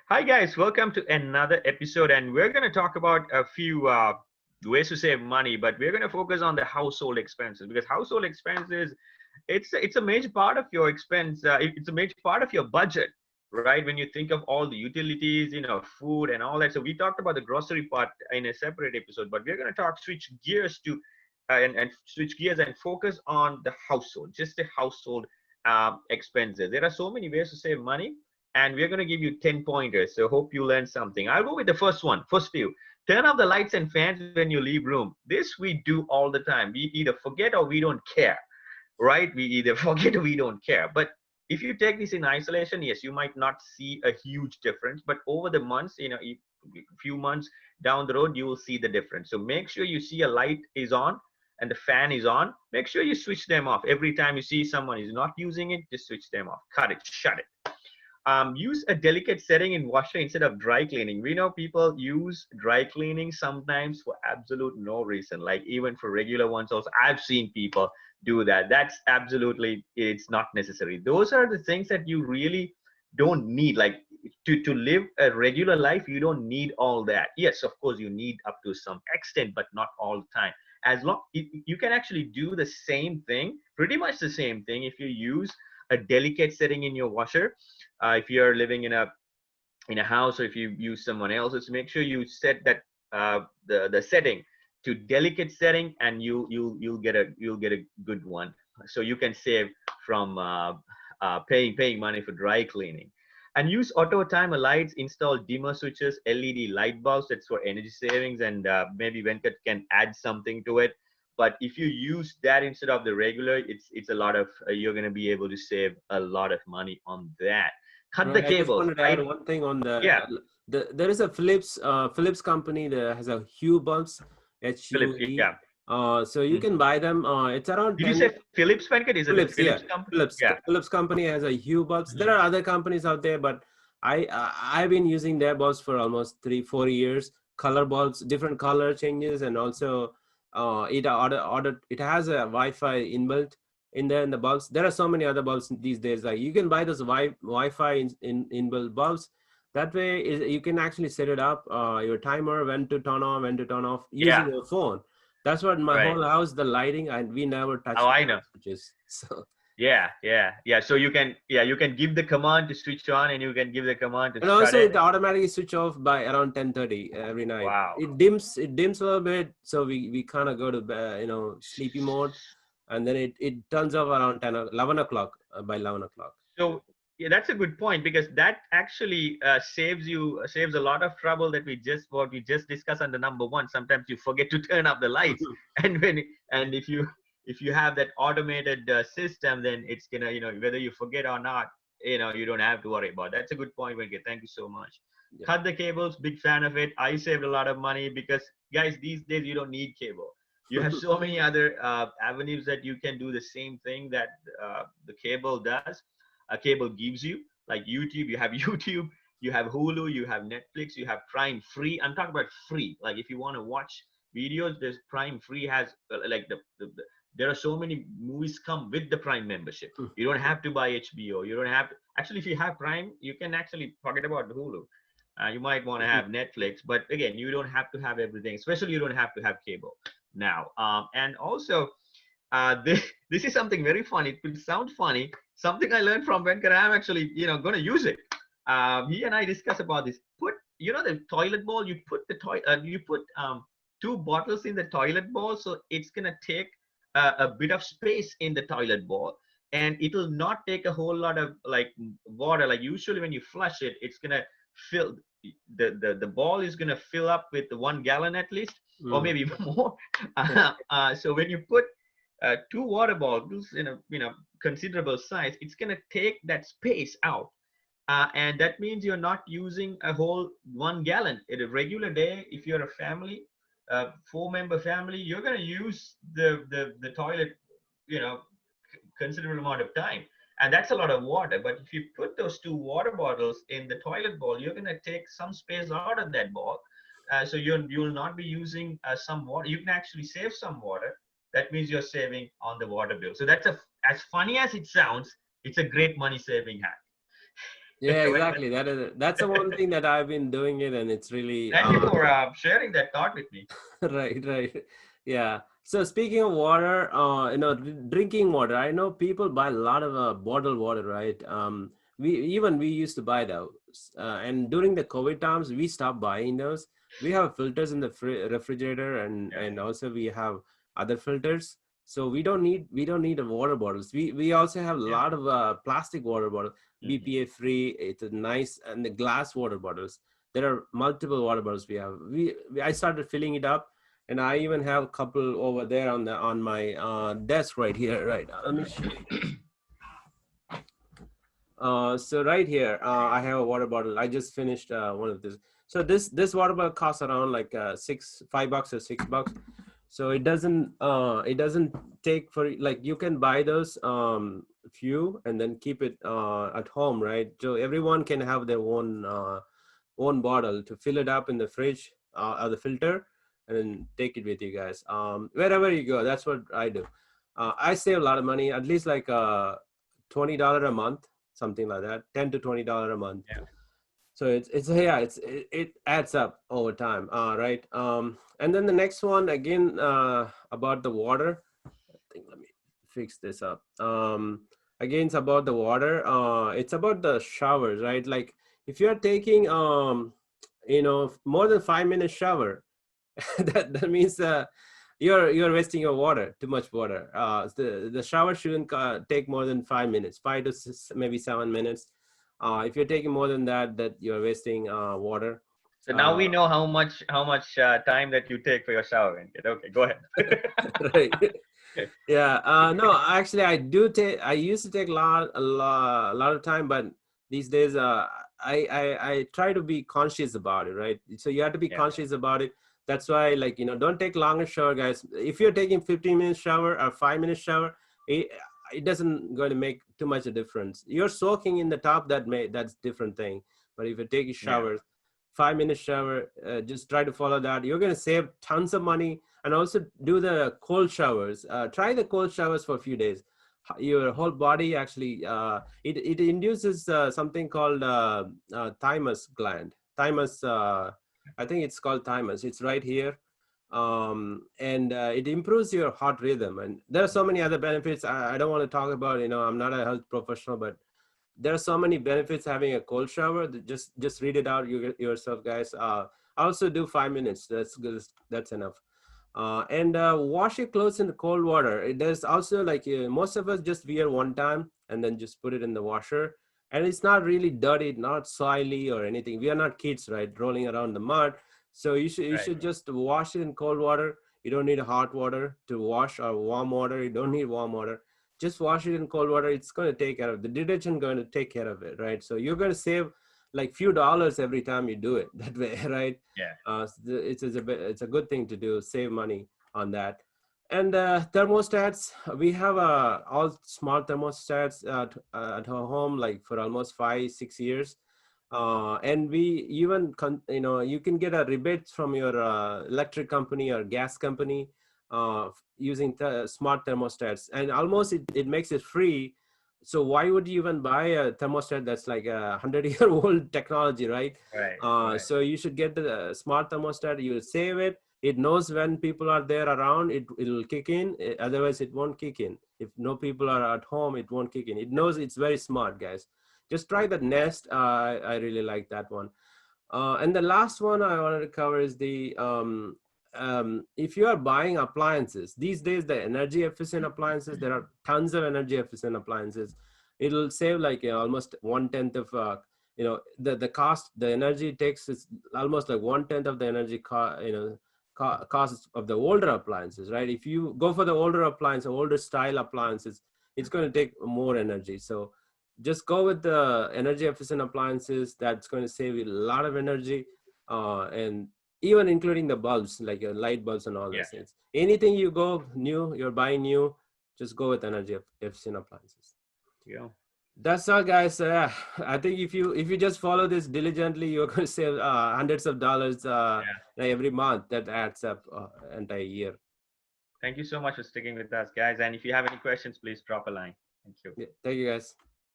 Hi, guys. Welcome to another episode, and we're going to talk about a few ways to save money, but we're going to focus on the household expenses because household expenses, it's a major part of your expense. It's a major part of your budget, right? When you think of all the utilities, food and all that. So we talked about the grocery part in a separate episode, but we're going to switch gears to and switch gears and focus on the household, just the household expenses. There are so many ways to save money, and we're going to give you 10 pointers. So hope you learn something. I'll go with the first one. First few. Turn off the lights and fans when you leave room. This we do all the time. We either forget or we don't care, right? We either forget or we don't care. But if you take this in isolation, yes, you might not see a huge difference. But over the months, a few months down the road, you will see the difference. So make sure you see a light is on and the fan is on. Make sure you switch them off. Every time you see someone is not using it, just switch them off. Cut it, shut it. Use a delicate setting in washer instead of dry cleaning. We know people use dry cleaning sometimes for absolute no reason, like even for regular ones also. I've seen people do that. That's absolutely, it's not necessary. Those are the things that you really don't need. Like to live a regular life, you don't need all that. Yes, of course, you need up to some extent, but not all the time. As long you can actually do the same thing, pretty much the same thing, if you use a delicate setting in your washer. If you're living in a house, or if you use someone else's, make sure you set that the setting to delicate setting, and you'll get a good one. So you can save from paying money for dry cleaning. And use auto timer lights. Install dimmer switches, LED light bulbs. That's for energy savings, and maybe Venkat can add something to it. But if you use that instead of the regular, it's a lot of you're going to be able to save a lot of money on that. Cut the Right. I just cables, wanted to add right? one thing on Yeah, there is a Philips company that has a Hue bulbs, Philips. HUE. Yeah. So you Mhm. can buy them. It's around Did you 10. say Philips, Venkat? Is it a Philips, yeah. Philips company? Philips. Yeah. Philips company has a Hue bulbs. There Mhm. are other companies out there, but I've been using their bulbs for almost 3-4 years. Color bulbs, different color changes, and also it has a Wi-Fi inbuilt in there in the bulbs. There are so many other bulbs these days. Like you can buy those Wi-Fi inbuilt bulbs. That way, you can actually set it up your timer, when to turn on, when to turn off, using Yeah. your phone. That's what my Right. whole house, the lighting, and we never touch Oh, the I know. light switches. So, Yeah, yeah, yeah. So you can give the command to switch on, and you can give the command to and shut also it. it automatically switch off by around 10:30 every night. Wow. It dims a little bit, so we kind of go to sleepy mode, and then it turns off around 10 or 11 o'clock by 11 o'clock. So yeah, that's a good point, because that actually saves a lot of trouble that what we just discussed under number one. Sometimes you forget to turn up the lights, and if you have that automated system, then it's gonna, whether you forget or not, you don't have to worry about. That's a good point, Venkat. Thank you so much. Yeah. Cut the cables. Big fan of it. I saved a lot of money because, guys, these days you don't need cable. You have so many other avenues that you can do the same thing that the cable does. A cable gives you, like YouTube. You have YouTube, you have Hulu, you have Netflix, you have Prime free. I'm talking about free. Like if you want to watch videos, there's Prime free has like there are so many movies come with the Prime membership. You don't have to buy HBO. You don't have to, actually, if you have Prime, you can actually forget about Hulu. You might want to have Netflix, but again, you don't have to have everything. Especially, you don't have to have cable now. And also, this is something very funny. It will sound funny. Something I learned from Venkat. I'm actually, going to use it. He and I discuss about this. Put, the toilet bowl. You put two bottles in the toilet bowl, so it's gonna take a bit of space in the toilet bowl, and it'll not take a whole lot of like water. Like usually when you flush it, it's gonna fill the ball is gonna fill up with 1 gallon at least, or Mm. maybe more. So when you put two water bottles in a considerable size, it's going to take that space out, and that means you're not using a whole 1 gallon in a regular day. If you're a family, 4-member family, you're going to use the toilet, you know considerable amount of time, and that's a lot of water. But if you put those two water bottles in the toilet bowl, you're going to take some space out of that bowl. So you'll not be using some water. You can actually save some water. That means you're saving on the water bill. So that's as funny as it sounds, it's a great money saving hack. Yeah, exactly. That's the one thing that I've been doing it, and it's really Thank you for sharing that thought with me. right, right. Yeah. So speaking of water, drinking water, I know people buy a lot of bottled water, right? We used to buy those, and during the COVID times, we stopped buying those. We have filters in the refrigerator, Yeah. and also we have other filters. So we don't need a water bottles. We also have a Yeah. lot of plastic water bottles, Hmm. BPA free. It's a nice, and the glass water bottles. There are multiple water bottles we have. I started filling it up, and I even have a couple over there on my desk right here. Right, let me show you guys. So right here, I have a water bottle. I just finished one of this. So this water bottle costs around like $5 or $6. So it doesn't take for, like, you can buy those few and then keep it at home, right? So everyone can have their own bottle to fill it up in the fridge or the filter, and then take it with you guys wherever you go. That's what I do. I save a lot of money, at least like $20 a month, something like that, $10 to $20 a month. Yeah. So it's yeah, it adds up over time, right? And then the next one again, about the water. I think, let me fix this up. Again, it's about the water. It's about the showers, right? Like, if you're taking more than 5 minutes shower, that means you're wasting your water, too much water. The shower shouldn't take more than 5 minutes, 5 to maybe 7 minutes. If you're taking more than that, you're wasting water. So now we uh, know how much time that you take for your shower, Venkat. Okay, go ahead. right. Yeah, no, actually, I used to take a lot of time, but these days, I try to be conscious about it, right? So you have to be Yeah. conscious about it. That's why, like, don't take longer shower, guys. If you're taking 15 minute shower or 5 minute shower, it, it doesn't going to make too much a difference. You're soaking in the top, that's different thing. But if you're taking Yeah. showers, 5 minute shower, just try to follow that. You're going to save tons of money. And also do the cold showers. Try the cold showers for a few days. Your whole body actually, it induces something called thymus gland. Thymus, I think it's called thymus. It's right here. And it improves your heart rhythm. And there are so many other benefits. I don't want to talk about, I'm not a health professional, but there are so many benefits having a cold shower. Just read it out yourself, guys. I also do 5 minutes. That's good. That's enough. And wash your clothes in the cold water. There's also, like, most of us just wear one time and then just put it in the washer, and it's not really dirty, not soily or anything. We are not kids, right, rolling around the mud. So you Right. should just wash it in cold water. You don't need hot water to wash, or warm water. You don't need warm water. Just wash it in cold water. It's going to take care of the detergent, going to take care of it, right? So you're going to save like few dollars every time you do it that way, right? Yeah. It's a good thing to do, save money on that. And thermostats, we have all smart thermostats at our home, like for almost 5 6 years. And we even you can get a rebate from your electric company or gas company using smart thermostats, and almost it makes it free. So why would you even buy a thermostat that's like 100-year-old technology, right? Right. Right. So you should get the smart thermostat. You will save it. It knows when people are there around. It'll kick in. Otherwise, it won't kick in. If no people are at home, it won't kick in. It knows. It's very smart, guys. Just try the Nest. I really like that one. And the last one I wanted to cover is the if you are buying appliances these days, the energy efficient appliances, there are tons of energy efficient appliances. It'll save like almost 1/10 of the cost. The energy it takes is almost like 1/10 of the energy cost of the older appliances, right? If you go for the older appliance, older style appliances, it's going to take more energy. So just go with the energy efficient appliances. That's going to save you a lot of energy, and even including the bulbs, like your light bulbs and all Yeah. those things. Anything you go new, you're buying new, just go with energy efficient appliances. Yeah. That's all, guys. I think if you just follow this diligently, you're going to save hundreds of dollars Yeah. like every month. That adds up entire year. Thank you so much for sticking with us, guys. And if you have any questions, please drop a line. Thank you. Yeah, thank you, guys.